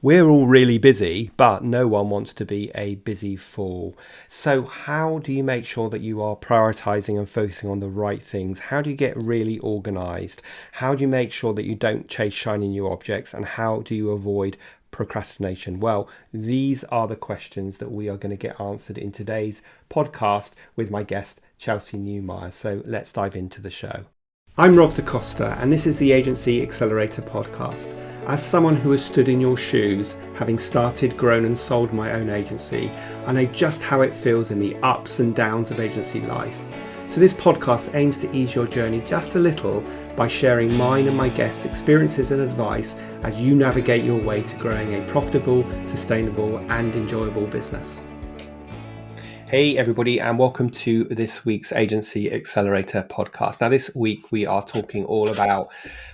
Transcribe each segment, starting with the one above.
We're all really busy, but no one wants to be a busy fool. So, how do you make sure that you are prioritizing and focusing on the right things? How do you get really organized? How do you make sure that you don't chase shiny new objects? And how do you avoid procrastination? Well, these are the questions that we are going to get answered in today's podcast with my guest, Chelsey Newmyer. So, let's dive into the show. I'm Rob DaCosta, and this is the Agency Accelerator podcast. As someone who has stood in your shoes, having started, grown and sold my own agency, I know just how it feels in the ups and downs of agency life. So this podcast aims to ease your journey just a little by sharing mine and my guests' experiences and advice as you navigate your way to growing a profitable, sustainable and enjoyable business. Hey everybody, and welcome to this week's Agency Accelerator podcast. Now this week we are talking all about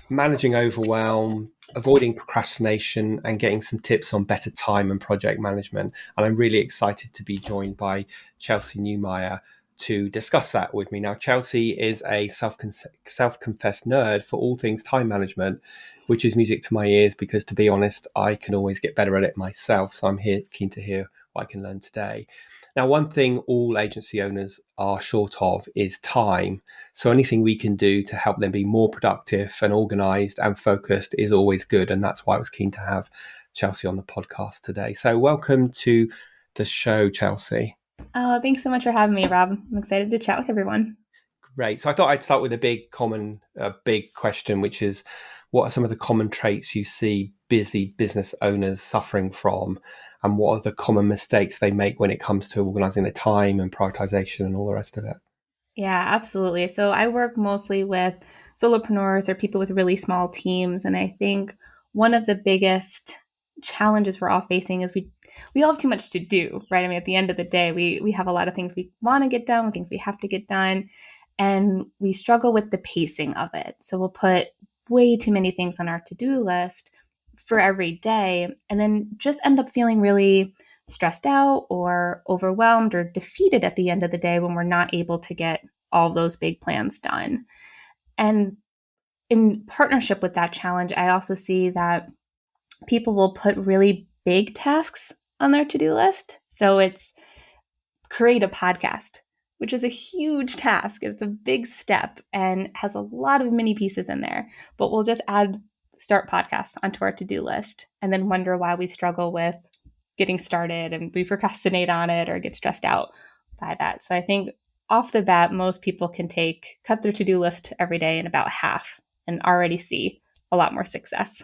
managing overwhelm, avoiding procrastination and getting some tips on better time and project management. And I'm really excited to be joined by Chelsey Newmyer to discuss that with me. Now Chelsey is a self-confessed nerd for all things time management, which is music to my ears because, to be honest, I can always get better at it myself. So I'm keen to hear what I can learn today. Now, one thing all agency owners are short of is time. So anything we can do to help them be more productive and organised and focused is always good. And that's why I was keen to have Chelsey on the podcast today. So welcome to the show, Chelsey. Oh, thanks so much for having me, Rob. I'm excited to chat with everyone. Great. So I thought I'd start with a big question, which is, what are some of the common traits you see busy business owners suffering from? And what are the common mistakes they make when it comes to organising their time and prioritisation and all the rest of it? Yeah, absolutely. So I work mostly with solopreneurs or people with really small teams. And I think one of the biggest challenges we're all facing is we all have too much to do, right? I mean, at the end of the day, we have a lot of things we want to get done, things we have to get done, and we struggle with the pacing of it. So we'll put way too many things on our to-do list for every day and then just end up feeling really stressed out or overwhelmed or defeated at the end of the day when we're not able to get all those big plans done. And in partnership with that challenge, I also see that people will put really big tasks on their to-do list. So it's create a podcast, which is a huge task. It's a big step and has a lot of mini pieces in there, but we'll just add start podcasts onto our to-do list and then wonder why we struggle with getting started and we procrastinate on it or get stressed out by that. So I think off the bat, most people can cut their to-do list every day in about half and already see a lot more success.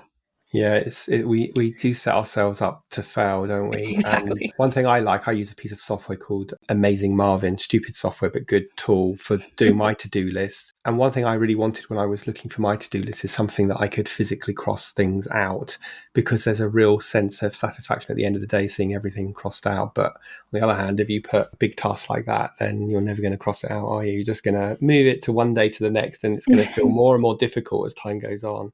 Yeah, we do set ourselves up to fail, don't we? Exactly. And one thing I use a piece of software called Amazing Marvin, stupid software, but good tool for doing my to-do list. And one thing I really wanted when I was looking for my to-do list is something that I could physically cross things out, because there's a real sense of satisfaction at the end of the day seeing everything crossed out. But on the other hand, if you put a big task like that, then you're never going to cross it out, are you? You're just going to move it to one day to the next, and it's going to feel more and more difficult as time goes on.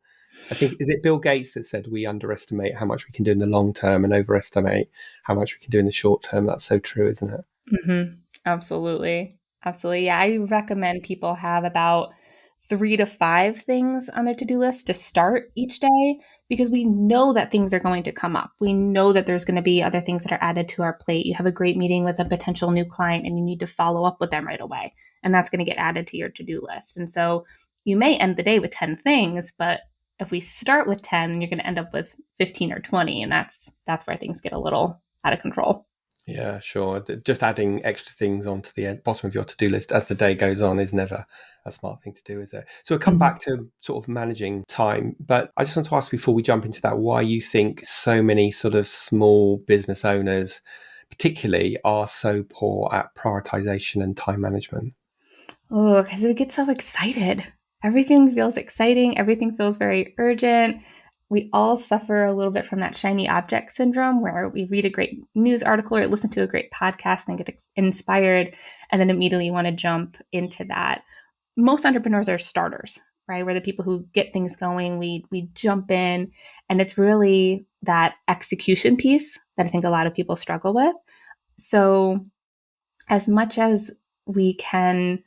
I think, is it Bill Gates that said we underestimate how much we can do in the long term and overestimate how much we can do in the short term? That's so true, isn't it? Mm-hmm. Absolutely. Absolutely. Yeah, I recommend people have about 3 to 5 things on their to-do list to start each day because we know that things are going to come up. We know that there's going to be other things that are added to our plate. You have a great meeting with a potential new client and you need to follow up with them right away. And that's going to get added to your to-do list. And so you may end the day with 10 things, but if we start with 10, you're going to end up with 15 or 20. And that's where things get a little out of control. Yeah, sure. Just adding extra things onto the bottom of your to-do list as the day goes on is never a smart thing to do, is it? So we'll come back to sort of managing time. But I just want to ask before we jump into that, why you think so many sort of small business owners particularly are so poor at prioritization and time management. Oh, because we get so excited. Everything feels exciting. Everything feels very urgent. We all suffer a little bit from that shiny object syndrome where we read a great news article or listen to a great podcast and get inspired and then immediately want to jump into that. Most entrepreneurs are starters, right? We're the people who get things going. We jump in, and it's really that execution piece that I think a lot of people struggle with. So as much as we can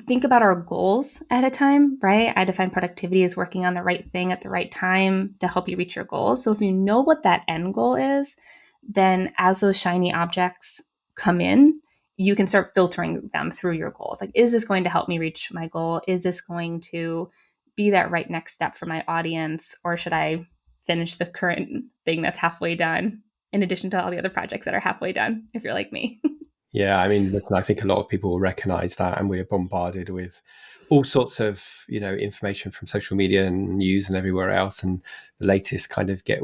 think about our goals ahead of time, right? I define productivity as working on the right thing at the right time to help you reach your goals. So if you know what that end goal is, then as those shiny objects come in, you can start filtering them through your goals. Like, is this going to help me reach my goal? Is this going to be that right next step for my audience? Or should I finish the current thing that's halfway done in addition to all the other projects that are halfway done, if you're like me? Yeah, I mean, listen, I think a lot of people will recognize that, and we're bombarded with all sorts of, information from social media and news and everywhere else, and the latest kind of get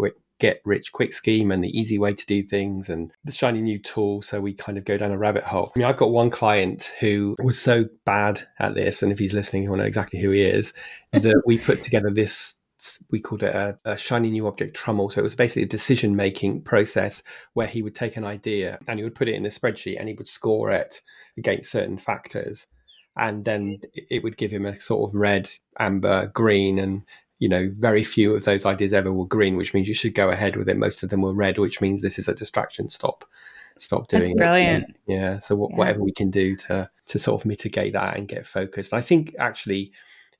rich quick scheme and the easy way to do things and the shiny new tool. So we kind of go down a rabbit hole. I mean, I've got one client who was so bad at this, and if he's listening, he'll know exactly who he is, that we put together this. We called it a shiny new object trummel. So it was basically a decision making process where he would take an idea and he would put it in a spreadsheet and he would score it against certain factors. And then it would give him a sort of red, amber, green. And, very few of those ideas ever were green, which means you should go ahead with it. Most of them were red, which means this is a distraction. Stop That's doing it. So, brilliant. yeah. So Yeah. whatever we can do to sort of mitigate that and get focused. I think actually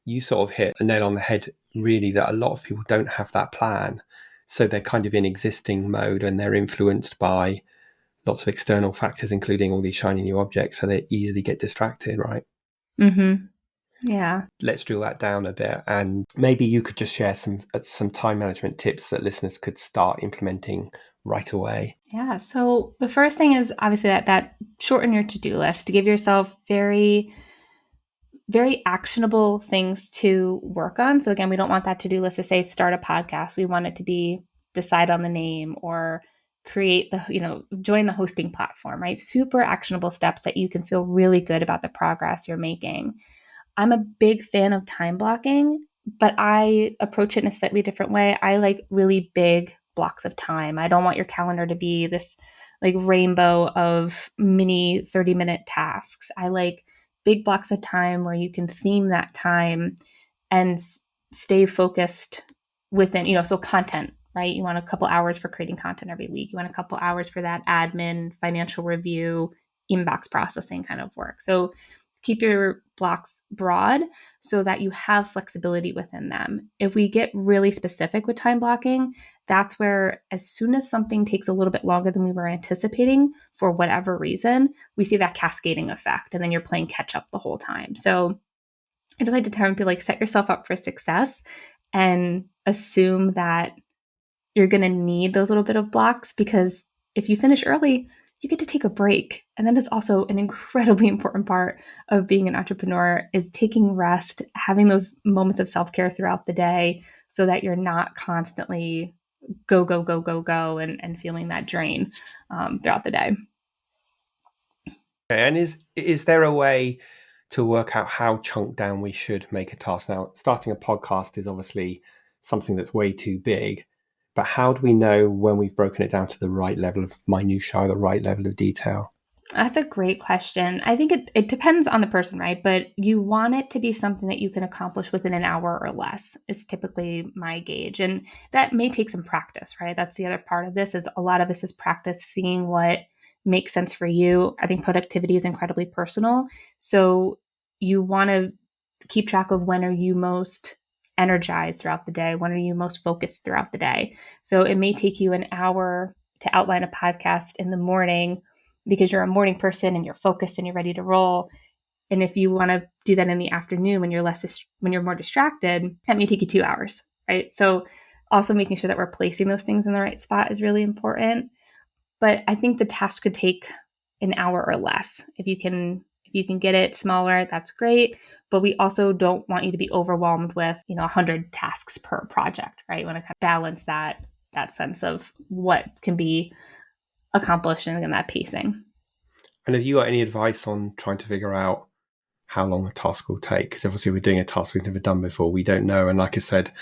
you sort of hit a nail on the head, really, that a lot of people don't have that plan. So they're kind of in existing mode and they're influenced by lots of external factors, including all these shiny new objects. So they easily get distracted, right? Mm-hmm. Yeah. Let's drill that down a bit. And maybe you could just share some time management tips that listeners could start implementing right away. Yeah. So the first thing is obviously that shorten your to-do list to give yourself very, very actionable things to work on. So again, we don't want that to-do list to say start a podcast. We want it to be decide on the name or create join the hosting platform, right? Super actionable steps that you can feel really good about the progress you're making. I'm a big fan of time blocking, but I approach it in a slightly different way. I like really big blocks of time. I don't want your calendar to be this like rainbow of mini 30-minute tasks. I like big blocks of time where you can theme that time and stay focused within, so content, right? You want a couple hours for creating content every week. You want a couple hours for that admin, financial review, inbox processing kind of work. So keep your blocks broad so that you have flexibility within them. If we get really specific with time blocking, that's where as soon as something takes a little bit longer than we were anticipating for whatever reason, we see that cascading effect and then you're playing catch up the whole time. So I just like to tell people, like, set yourself up for success and assume that you're going to need those little bit of blocks, because if you finish early, you get to take a break. And that is also an incredibly important part of being an entrepreneur, is taking rest, having those moments of self-care throughout the day so that you're not constantly go, go, go, go, go, and feeling that drain throughout the day. Okay, and is there a way to work out how chunked down we should make a task? Now, starting a podcast is obviously something that's way too big, but how do we know when we've broken it down to the right level of minutiae, the right level of detail? That's a great question. I think it depends on the person, right? But you want it to be something that you can accomplish within an hour or less is typically my gauge. And that may take some practice, right? That's the other part of this, is a lot of this is practice, seeing what makes sense for you. I think productivity is incredibly personal. So you want to keep track of when are you most energized throughout the day? When are you most focused throughout the day? So it may take you an hour to outline a podcast in the morning because you're a morning person and you're focused and you're ready to roll. And if you want to do that in the afternoon when you're more distracted, that may take you 2 hours, right? So also making sure that we're placing those things in the right spot is really important. But I think the task could take an hour or less. If you can get it smaller, that's great. But we also don't want you to be overwhelmed with, 100 tasks per project, right? You want to kind of balance that sense of what can be accomplished and that pacing. And have you got any advice on trying to figure out how long a task will take? Because obviously we're doing a task we've never done before. We don't know. And like I said,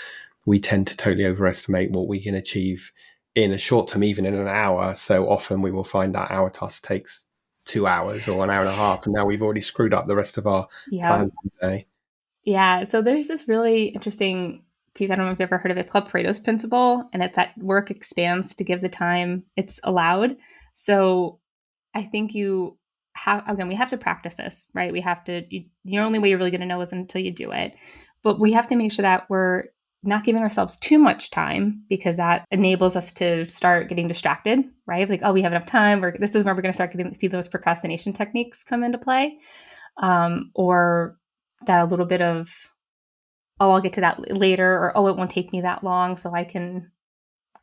we tend to totally overestimate what we can achieve in a short term, even in an hour. So often we will find that our task takes 2 hours or an hour and a half. And now we've already screwed up the rest of our Yeah. plan for the day. Yeah. So there's this really interesting piece. I don't know if you've ever heard of it. It's called Pareto's Principle. And it's that work expands to give the time it's allowed. So I think you again, we have to practice this, right? We have to, the only way you're really going to know is until you do it. But we have to make sure that we're not giving ourselves too much time, because that enables us to start getting distracted, right? Like, oh, we have enough time. This is where we're going to start getting see those procrastination techniques come into play, or that a little bit of, oh, I'll get to that later, or oh, it won't take me that long, so I can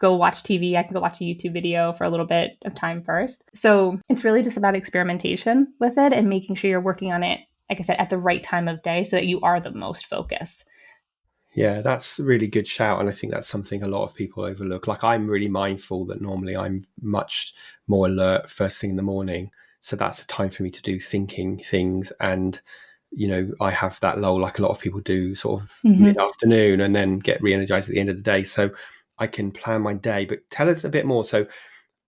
go watch TV. I can go watch a YouTube video for a little bit of time first. So it's really just about experimentation with it and making sure you're working on it, like I said, at the right time of day so that you are the most focused. Yeah, that's a really good shout. And I think that's something a lot of people overlook. Like, I'm really mindful that normally I'm much more alert first thing in the morning. So that's a time for me to do thinking things. And, I have that lull like a lot of people do, sort of Mm-hmm. mid-afternoon, and then get re-energized at the end of the day. So I can plan my day. But tell us a bit more. So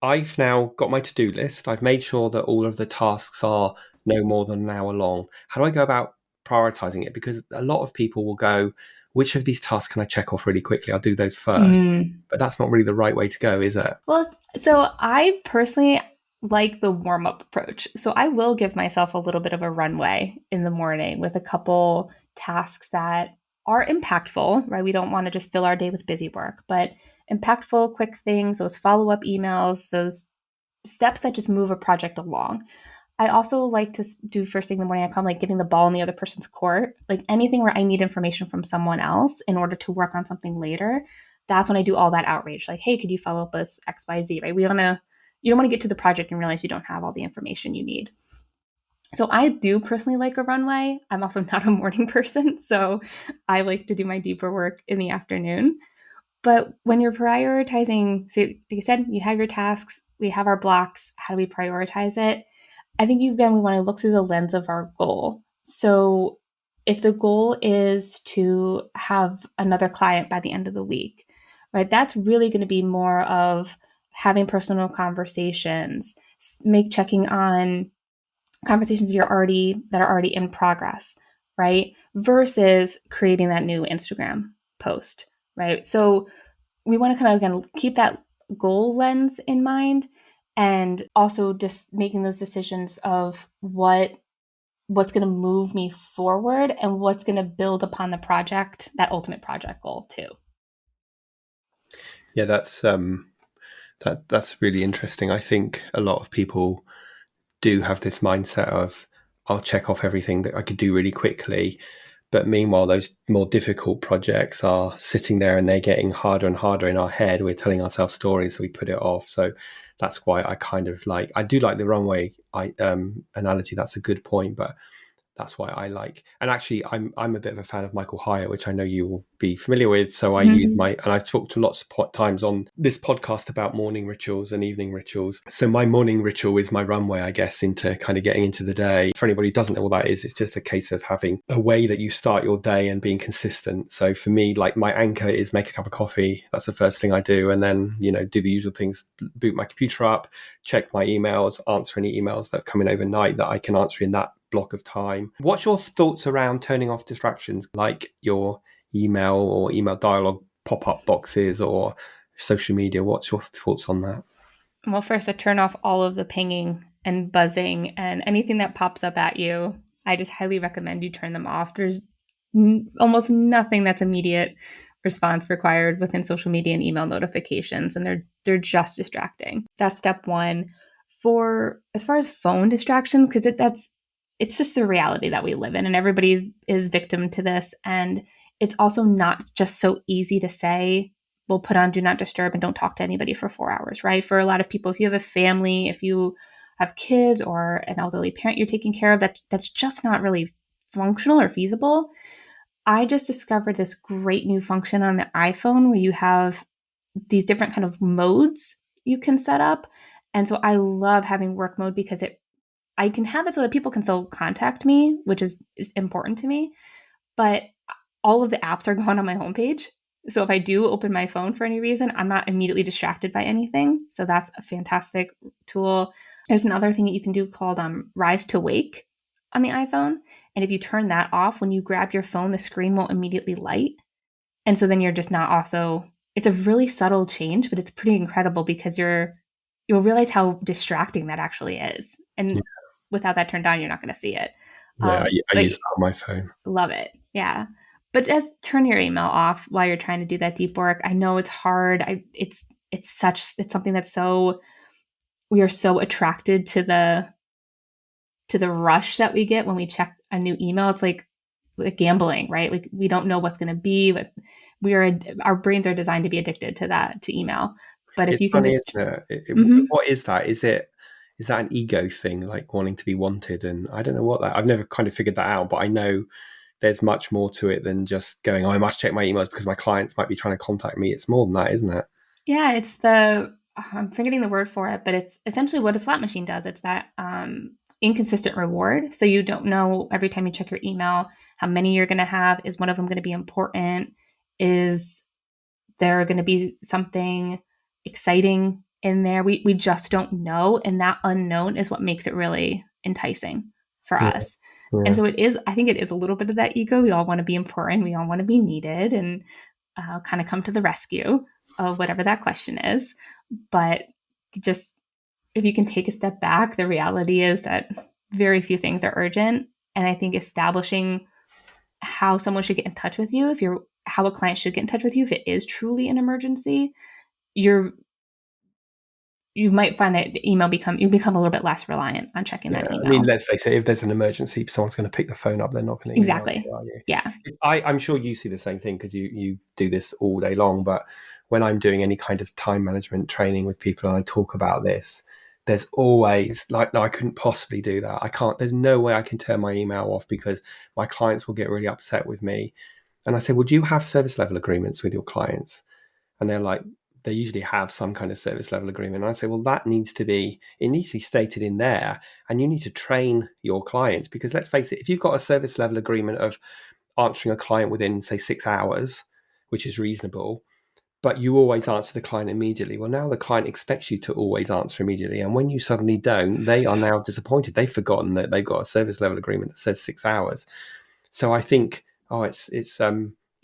I've now got my to-do list. I've made sure that all of the tasks are no more than an hour long. How do I go about prioritizing it? Because a lot of people will go, which of these tasks can I check off really quickly? I'll do those first. Mm. But that's not really the right way to go, is it? Well, so I personally like the warm up approach. So I will give myself a little bit of a runway in the morning with a couple tasks that are impactful, right? We don't want to just fill our day with busy work, but impactful, quick things, those follow up emails, those steps that just move a project along. I also like to do first thing in the morning. I call like getting the ball in the other person's court, like anything where I need information from someone else in order to work on something later. That's when I do all that outreach. Like, hey, could you follow up with X, Y, Z? Right? You don't want to get to the project and realize you don't have all the information you need. So I do personally like a runway. I'm also not a morning person, so I like to do my deeper work in the afternoon. But when you're prioritizing, so like I said, you have your tasks, we have our blocks. How do we prioritize it? I think again, we want to look through the lens of our goal. So if the goal is to have another client by the end of the week, right, that's really going to be more of having personal conversations, make checking on conversations that are already in progress, right? Versus creating that new Instagram post, right? So we want to kind of again keep that goal lens in mind, and also just making those decisions of what's going to move me forward and what's going to build upon the project, that ultimate project goal too. Yeah, that's really interesting. I think a lot of people do have this mindset of, I'll check off everything that I could do really quickly. But meanwhile, those more difficult projects are sitting there and they're getting harder and harder in our head. We're telling ourselves stories, so we put it off. So that's why I do like the runway analogy. That's a good point. But that's why I like, and actually I'm a bit of a fan of Michael Hyatt, which I know you will be familiar with. So I use Mm-hmm. and I've talked to lots of times on this podcast about morning rituals and evening rituals. So my morning ritual is my runway, I guess, into kind of getting into the day. For anybody who doesn't know what that is, it's just a case of having a way that you start your day and being consistent. So for me, like, my anchor is make a cup of coffee. That's the first thing I do. And then, do the usual things, boot my computer up, check my emails, answer any emails that come in overnight that I can answer in that block of time. What's your thoughts around turning off distractions like your email or email dialogue pop-up boxes or social media? What's your thoughts on that? Well, first, I turn off all of the pinging and buzzing and anything that pops up at you. I just highly recommend you turn them off. There's almost nothing that's immediate response required within social media and email notifications, and they're just distracting. That's step one. For as far as phone distractions, because it's just the reality that we live in, and everybody is victim to this. And it's also not just so easy to say, we'll put on do not disturb and don't talk to anybody for 4 hours, right? For a lot of people, if you have a family, if you have kids or an elderly parent you're taking care of, that's just not really functional or feasible. I just discovered this great new function on the iPhone where you have these different kind of modes you can set up. And so I love having work mode because I can have it so that people can still contact me, which is important to me, but all of the apps are gone on my homepage. So if I do open my phone for any reason, I'm not immediately distracted by anything. So that's a fantastic tool. There's another thing that you can do called Rise to Wake on the iPhone. And if you turn that off, when you grab your phone, the screen won't immediately light. And so then you're just not also, it's a really subtle change, but it's pretty incredible because you'll realize how distracting that actually is. Yeah. And without that turned on, you're not going to see it. Yeah, I But use that on my phone. love it. Yeah. But just turn your email off while you're trying to do that deep work. I know it's hard. It's something that's so, we are so attracted to the rush that we get when we check a new email. It's like gambling, right? Like we don't know what's going to be, but our brains are designed to be addicted to that, to email. But if It's you can funny, just, isn't it? mhm. What is that? Is that an ego thing, like wanting to be wanted? And I don't know what that. I've never kind of figured that out, but I know there's much more to it than just going, oh, I must check my emails because my clients might be trying to contact me. It's more than that, isn't it? Yeah, it's the, I'm forgetting the word for it, but it's essentially what a slot machine does. It's that inconsistent reward. So you don't know every time you check your email how many you're going to have. Is one of them going to be important? Is there going to be something exciting in there? We just don't know. And that unknown is what makes it really enticing for Yeah, us. And yeah. so it is, I think it is a little bit of that ego. We all want to be important. We all want to be needed and kind of come to the rescue of whatever that question is. But just if you can take a step back, the reality is that very few things are urgent. And I think establishing how someone should get in touch with you, if you're how a client should get in touch with you, if it is truly an emergency, you're you might find that the email you become a little bit less reliant on checking Yeah, that I mean, email. let's face it. If there's an emergency, someone's going to pick the phone up. They're not going to email Exactly. you, are you? Yeah. I'm sure you see the same thing because you do this all day long. But when I'm doing any kind of time management training with people and I talk about this, there's always like, no, I couldn't possibly do that. I can't. There's no way I can turn my email off because my clients will get really upset with me. And I say, would you have service level agreements with your clients? And they're like, they usually have some kind of service level agreement. And I say, well, it needs to be stated in there. And you need to train your clients because let's face it, if you've got a service level agreement of answering a client within, say, 6 hours, which is reasonable, but you always answer the client immediately. Well, now the client expects you to always answer immediately. And when you suddenly don't, they are now disappointed. They've forgotten that they've got a service level agreement that says 6 hours. So I think,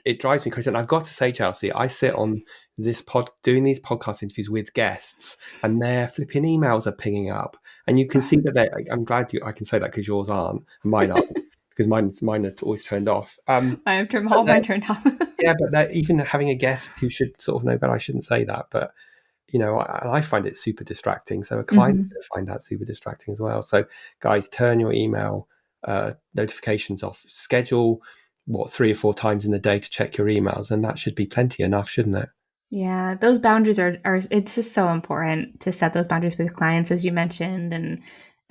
it drives me crazy. And I've got to say, Chelsey, I sit on this doing these podcast interviews with guests, and their flipping emails are pinging up, and you can see that I'm glad I can say that because yours aren't, and mine aren't, because mine are always turned off. I have turned But all mine turned off. yeah, but they're even having a guest who should sort of know better. I shouldn't say that, but I find it super distracting. So a client's Mhm. going to find that super distracting as well. So guys, turn your email notifications off. Schedule 3 or 4 times in the day to check your emails, and that should be plenty enough, shouldn't it? Yeah, those boundaries are it's just so important to set those boundaries with clients as you mentioned and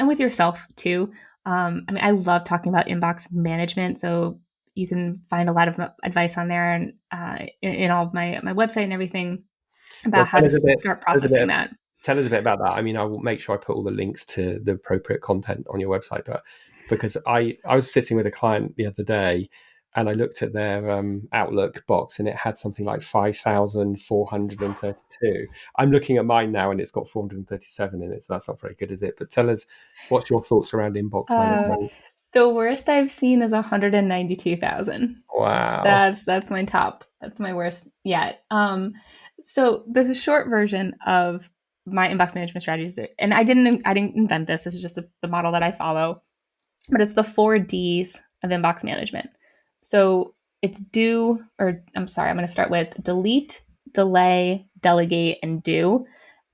with yourself too. I mean, I love talking about inbox management, so you can find a lot of advice on there and in all of my website and everything Well, about how to start tell us a processing bit, that. tell us a bit about that. I mean, I will make sure I put all the links to the appropriate content on your website, but because I was sitting with a client the other day and I looked at their Outlook box and it had something like 5,432. I'm looking at mine now and it's got 437 in it, so that's not very good, is it? But tell us, what's your thoughts around inbox Uh, management? the worst I've seen is 192,000. Wow. That's my top. That's my worst yet. So the short version of my inbox management strategies, and I didn't invent this. This is just the model that I follow, but it's the 4 Ds of inbox management. So it's do, or I'm sorry, I'm going to start with delete, delay, delegate, and do.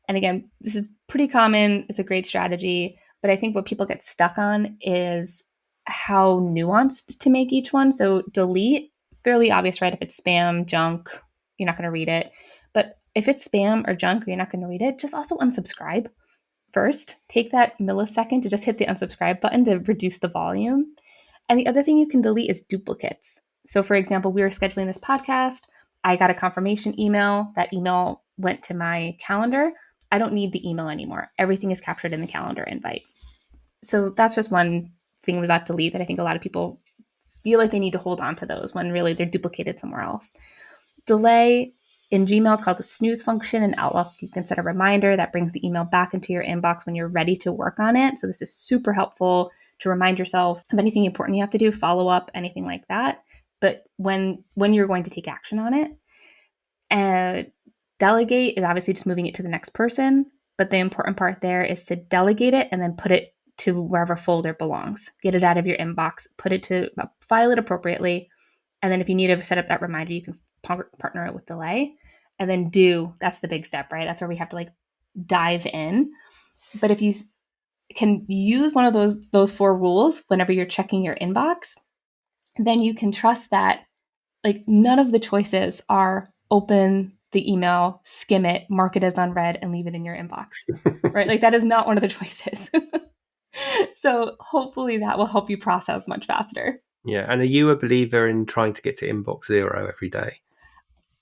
And again, this is pretty common. It's a great strategy. But I think what people get stuck on is how nuanced to make each one. So delete, fairly obvious, right? If it's spam, junk, you're not going to read it. But if it's spam or junk or you're not going to read it, just also unsubscribe first. Take that millisecond to just hit the unsubscribe button to reduce the volume. And the other thing you can delete is duplicates. So, for example, we were scheduling this podcast. I got a confirmation email. That email went to my calendar. I don't need the email anymore. Everything is captured in the calendar invite. So, that's just one thing about delete that I think a lot of people feel like they need to hold on to those when really they're duplicated somewhere else. Delay in Gmail, it's called the snooze function. In Outlook, you can set a reminder that brings the email back into your inbox when you're ready to work on it. So this is super helpful to remind yourself of anything important you have to do, follow up, anything like that. But when you're going to take action on it, uh, delegate is obviously just moving it to the next person. But the important part there is to delegate it and then put it to wherever folder belongs. Get it out of your inbox, file it appropriately. And then if you need to set up that reminder, you can partner it with delay. And then that's the big step, right? That's where we have to like dive in. But if you can use one of those 4 rules whenever you're checking your inbox, then you can trust that like none of the choices are open the email, skim it, mark it as unread, and leave it in your inbox, right? Like that is not one of the choices. So hopefully that will help you process much faster. Yeah. And are you a believer in trying to get to inbox zero every day?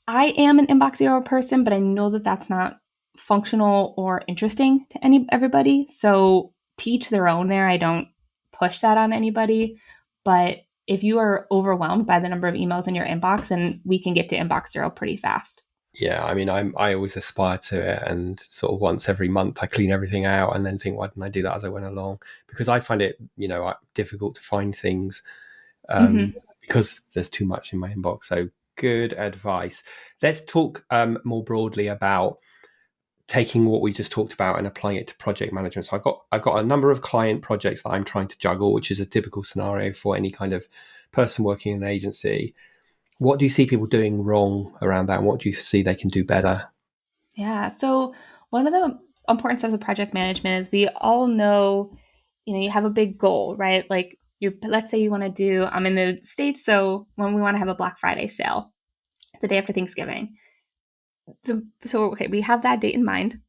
I am an inbox zero person, but I know that that's not functional or interesting to everybody. So teach their own there. I don't push that on anybody. But if you are overwhelmed by the number of emails in your inbox, then we can get to inbox zero pretty fast. Yeah, I mean, I always aspire to it, and sort of once every month I clean everything out, and then think, why didn't I do that as I went along? Because I find it, difficult to find things Mm-hmm. because there's too much in my inbox. So good advice. Let's talk more broadly about taking what we just talked about and applying it to project management. So I've got a number of client projects that I'm trying to juggle, which is a typical scenario for any kind of person working in an agency. What do you see people doing wrong around that? And what do you see they can do better? Yeah. So one of the important steps of project management is we all know, you have a big goal, right? Like let's say you want to do, I'm in the States, so when we want to have a Black Friday sale, the day after Thanksgiving. Okay, we have that date in mind.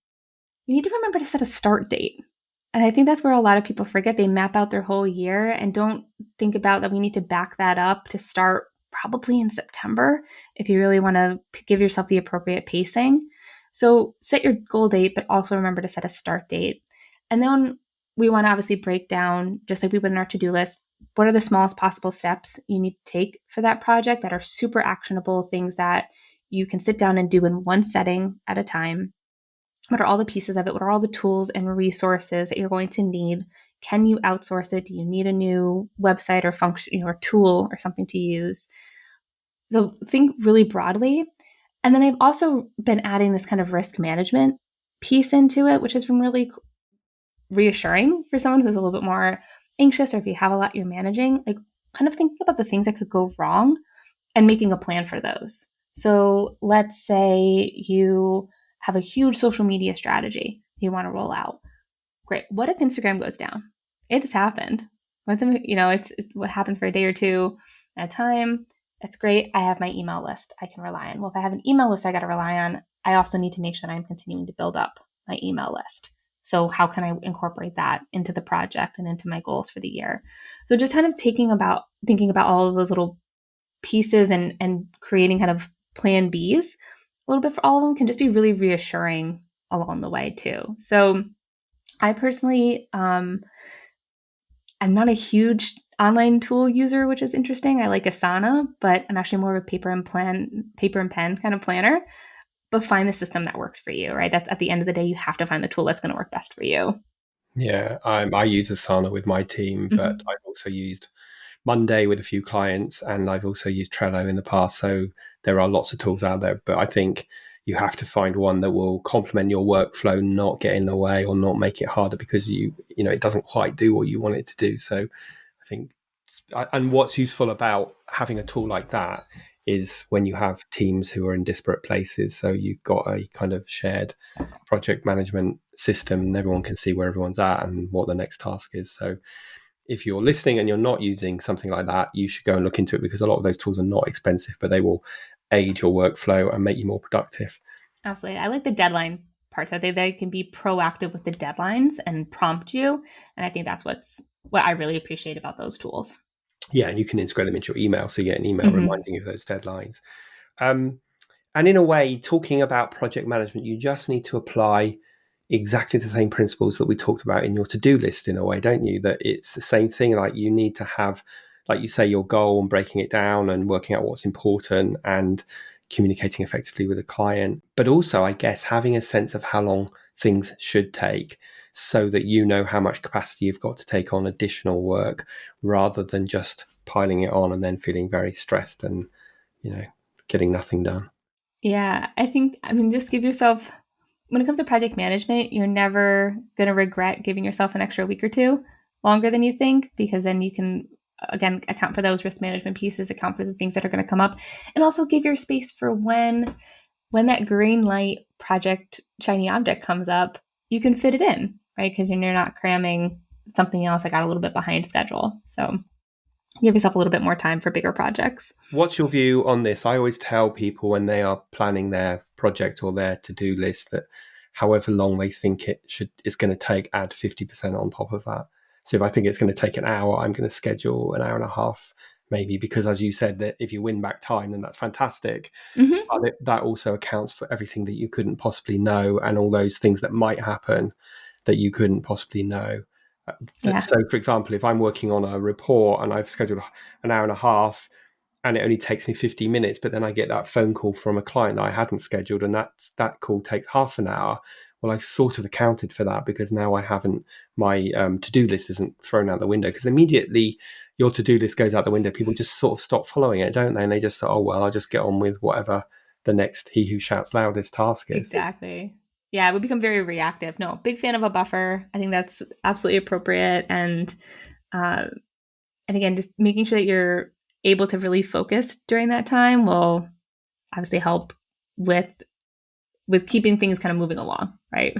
We need to remember to set a start date. And I think that's where a lot of people forget. They map out their whole year and don't think about that we need to back that up to start probably in September if you really want to give yourself the appropriate pacing. So set your goal date, but also remember to set a start date. And then we want to obviously break down, just like we would in our to-do list, what are the smallest possible steps you need to take for that project that are super actionable, things that you can sit down and do in one setting at a time. What are all the pieces of it? What are all the tools and resources that you're going to need? Can you outsource it? Do you need a new website or function or tool or something to use? So think really broadly. And then I've also been adding this kind of risk management piece into it, which has been really reassuring for someone who's a little bit more anxious, or if you have a lot you're managing, like kind of thinking about the things that could go wrong and making a plan for those. So let's say you have a huge social media strategy you want to roll out. Great. What if Instagram goes down? It has happened. It's what happens for a day or two at a time. That's great. I have my email list I can rely on. Well, if I have an email list I got to rely on, I also need to make sure that I'm continuing to build up my email list. So how can I incorporate that into the project and into my goals for the year? So just kind of thinking about all of those little pieces and creating kind of plan Bs a little bit for all of them can just be really reassuring along the way too. So I personally, I'm not a huge online tool user, which is interesting. I like Asana, but I'm actually more of a paper and pen kind of planner. But find the system that works for you, right? That's at the end of the day, you have to find the tool that's going to work best for you. Yeah, I use Asana with my team, but Mm-hmm. I've also used Monday with a few clients, and I've also used Trello in the past. So there are lots of tools out there, but I think you have to find one that will complement your workflow, not get in the way or not make it harder because it doesn't quite do what you want it to do. So I think, and what's useful about having a tool like that is when you have teams who are in disparate places. So you've got a kind of shared project management system and everyone can see where everyone's at and what the next task is. So if you're listening and you're not using something like that, you should go and look into it because a lot of those tools are not expensive, but they will aid your workflow and make you more productive. Absolutely. I like the deadline parts. That they can be proactive with the deadlines and prompt you. And I think that's what I really appreciate about those tools. Yeah, and you can integrate them into your email, so you get an email Mm-hmm. reminding you of those deadlines. Um, and in a way, talking about project management, you just need to apply exactly the same principles that we talked about in your to-do list in a way, don't you? That it's the same thing. Like you need to have, like you say, your goal and breaking it down and working out what's important and communicating effectively with a client. But also, I guess, having a sense of how long things should take so that you know how much capacity you've got to take on additional work rather than just piling it on and then feeling very stressed and, you know, getting nothing done. Yeah, just give yourself, when it comes to project management, you're never going to regret giving yourself an extra week or two longer than you think, because then you can, again, account for those risk management pieces, account for the things that are going to come up, and also give your space for when that green light project shiny object comes up, you can fit it in, right? Because you're not cramming something else that got a little bit behind schedule. So give yourself a little bit more time for bigger projects. What's your view on this? I always tell people when they are planning their project or their to-do list that however long they think it's going to take, add 50% on top of that. So if I think it's going to take an hour, I'm going to schedule an hour and a half, maybe, because as you said, that if you win back time, then that's fantastic. Mm-hmm. But that also accounts for everything that you couldn't possibly know and all those things that might happen that you couldn't possibly know. Yeah. So, for example, if I'm working on a report and I've scheduled an hour and a half and it only takes me 50 minutes, but then I get that phone call from a client that I hadn't scheduled and that call takes half an hour, well, I've sort of accounted for that because now I haven't, my to-do list isn't thrown out the window, because immediately your to-do list goes out the window. People just sort of stop following it, don't they? And they just say, oh, well, I'll just get on with whatever the next he who shouts loudest task is. Exactly. Yeah, we become very reactive. No, big fan of a buffer. I think that's absolutely appropriate. Uh, and again, just making sure that you're able to really focus during that time will obviously help with keeping things kind of moving along, right?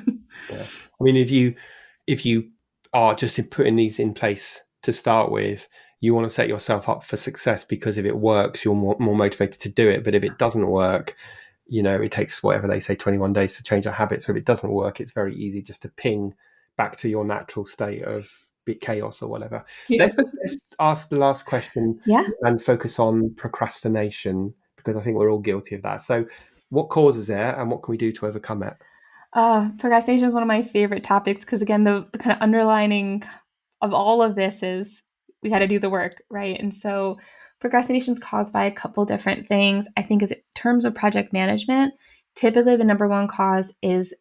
Yeah. I mean, if you are just putting these in place to start with, you want to set yourself up for success, because if it works, you're more motivated to do it. But if it doesn't work, it takes whatever they say, 21 days to change a habit. So if it doesn't work, it's very easy just to ping back to your natural state of bit chaos or whatever. Yeah. Let's ask the last question Yeah. and focus on procrastination, because I think we're all guilty of that. So what causes it and what can we do to overcome it? Procrastination is one of my favorite topics because, again, the kind of underlining of all of this is we got to do the work, right? And so procrastination is caused by a couple different things. I think, as in terms of project management, typically the number one cause is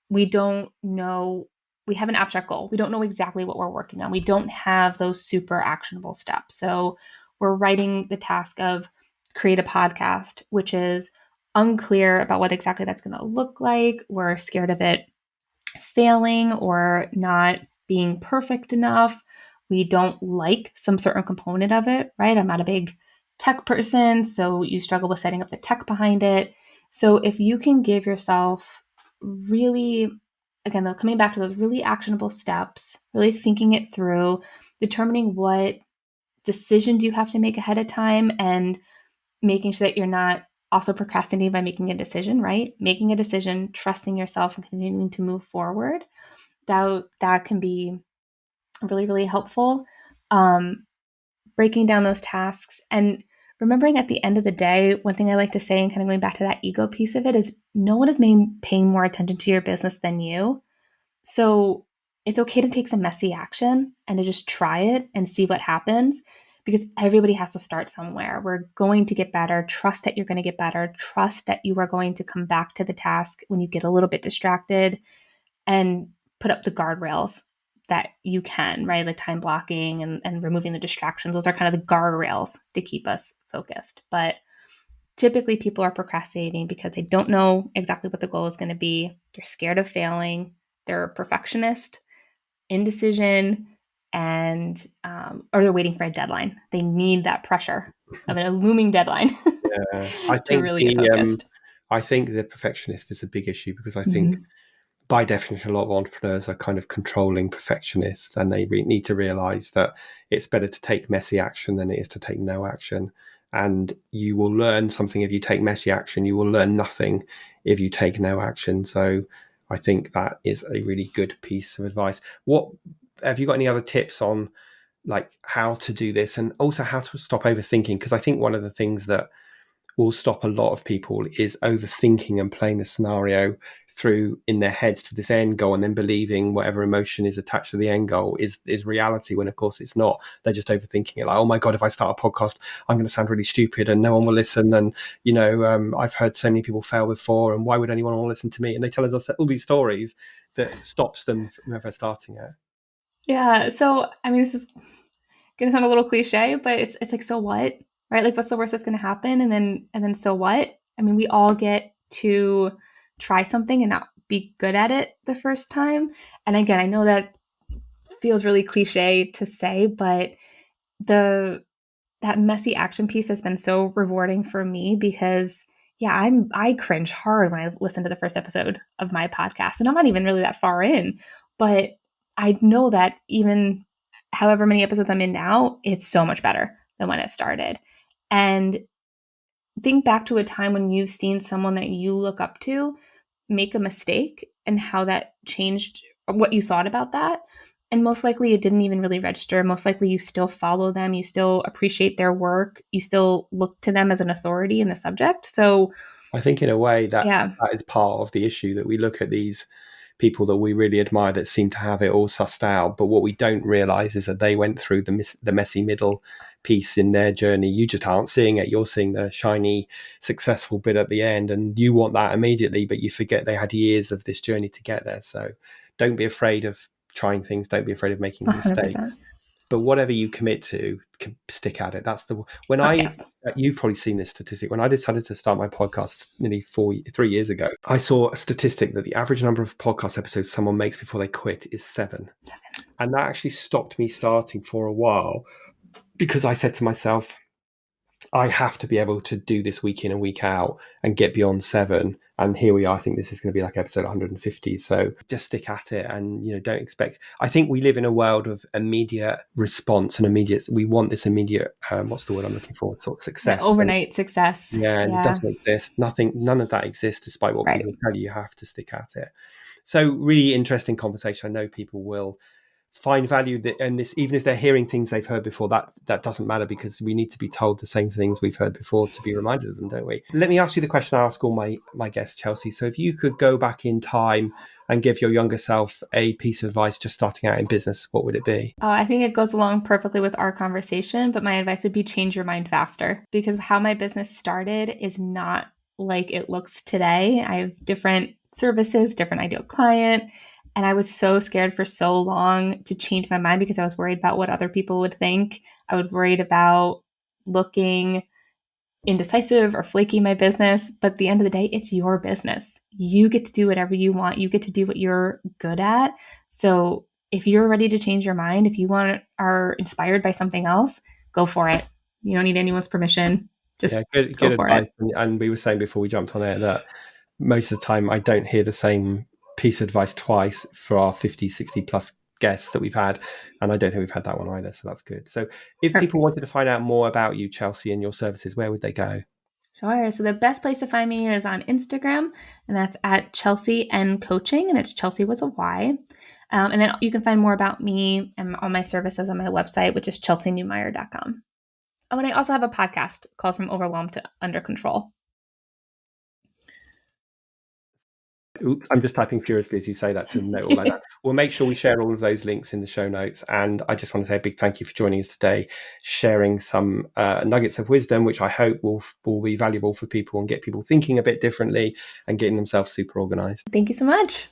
we don't know, we have an abstract goal. We don't know exactly what we're working on. We don't have those super actionable steps. So we're writing the task of create a podcast, which is unclear about what exactly that's going to look like. We're scared of it failing or not being perfect enough. We don't like some certain component of it, right? I'm not a big tech person, so you struggle with setting up the tech behind it. So if you can give yourself really, again, though, coming back to those really actionable steps, really thinking it through, determining what decisions you have to make ahead of time, and making sure that you're not also procrastinating by making a decision, right? Making a decision, trusting yourself, and continuing to move forward. That can be really, really helpful. Breaking down those tasks and remembering at the end of the day, one thing I like to say, and kind of going back to that ego piece of it, is no one is paying more attention to your business than you. So it's okay to take some messy action and to just try it and see what happens, because everybody has to start somewhere. We're going to get better. Trust that you're going to get better. Trust that you are going to come back to the task when you get a little bit distracted, and put up the guardrails that you can, right? Like time blocking and removing the distractions. Those are kind of the guardrails to keep us focused. But typically people are procrastinating because they don't know exactly what the goal is going to be. They're scared of failing. They're a perfectionist, indecision, and or they're waiting for a deadline. They need that pressure of a looming deadline Yeah, I to think really get focused. I think the perfectionist is a big issue, because I think Mm-hmm. by definition a lot of entrepreneurs are kind of controlling perfectionists, and they need to realize that it's better to take messy action than it is to take no action. And you will learn something if you take messy action. You will learn nothing if you take no action. So I think that is a really good piece of advice. What have you got any other tips on, like, how to do this and also how to stop overthinking? Because I think one of the things that will stop a lot of people is overthinking and playing the scenario through in their heads to this end goal, and then believing whatever emotion is attached to the end goal is reality, when of course it's not. They're just overthinking it, like, oh my god, if I start a podcast I'm going to sound really stupid and no one will listen, and I've heard so many people fail before, and why would anyone want to listen to me? And they tell us all these stories that stops them from ever starting it. Yeah. So I mean, this is gonna sound a little cliche, but it's like, so what? Right? Like, what's the worst that's gonna happen? And then so what? I mean, we all get to try something and not be good at it the first time. And again, I know that feels really cliche to say, but the that messy action piece has been so rewarding for me because yeah, I cringe hard when I listen to the first episode of my podcast, and I'm not even really that far in, but I know that even however many episodes I'm in now, it's so much better than when it started. And think back to a time when you've seen someone that you look up to make a mistake and how that changed what you thought about that. And most likely it didn't even really register. Most likely you still follow them, you still appreciate their work, you still look to them as an authority in the subject. So, I think in a way that yeah, that is part of the issue, that we look at these people that we really admire that seem to have it all sussed out, but what we don't realize is that they went through the messy middle piece in their journey. You just aren't seeing it. You're seeing the shiny successful bit at the end, and you want that immediately, but you forget they had years of this journey to get there. So don't be afraid of trying things, don't be afraid of making mistakes, 100%. but whatever you commit to, stick at it. That's the when Oh, I yes. you've probably seen this statistic. When I decided to start my podcast nearly 3 years ago, I saw a statistic that the average number of podcast episodes someone makes before they quit is 7, and that actually stopped me starting for a while, because I said to myself, I have to be able to do this week in and week out and get beyond 7. And here we are. I think this is going to be like episode 150. So just stick at it, and don't expect. I think we live in a world of immediate response and immediate. We want this immediate. What's the word I'm looking for? Sort of Yeah, success. overnight success. Yeah, and it Yeah, doesn't exist. None of that exists, despite what right. people tell you. You have to stick at it. So really interesting conversation. I know people will find value in this, even if they're hearing things they've heard before. That doesn't matter, because we need to be told the same things we've heard before to be reminded of them, don't we? Let me ask you the question I ask all my guests, Chelsey. So if you could go back in time and give your younger self a piece of advice just starting out in business, what would it be? I think it goes along perfectly with our conversation, but my advice would be change your mind faster, because how my business started is not like it looks today. I have different services, different ideal client, and I was so scared for so long to change my mind because I was worried about what other people would think. I was worried about looking indecisive or flaky in my business, but at the end of the day, it's your business. You get to do whatever you want. You get to do what you're good at. So if you're ready to change your mind, if you are inspired by something else, go for it. You don't need anyone's permission. Yeah, Just good go for advice. it. And we were saying before we jumped on air that most of the time I don't hear the same piece of advice twice for our 50, 60 plus guests that we've had. And I don't think we've had that one either. So that's good. So if people Perfect. wanted to find out more about you, Chelsey, and your services, where would they go? Sure. So the best place to find me is on Instagram, and that's at Chelsey N Coaching, and it's Chelsey with a Y. And then you can find more about me and all my services on my website, which is chelseynewmyer.com. Oh, and I also have a podcast called From Overwhelm to Under Control. Oops, I'm just typing furiously as you say that to note all that. We'll make sure we share all of those links in the show notes. And I just want to say a big thank you for joining us today, sharing some nuggets of wisdom, which I hope will be valuable for people and get people thinking a bit differently and getting themselves super organized. Thank you so much.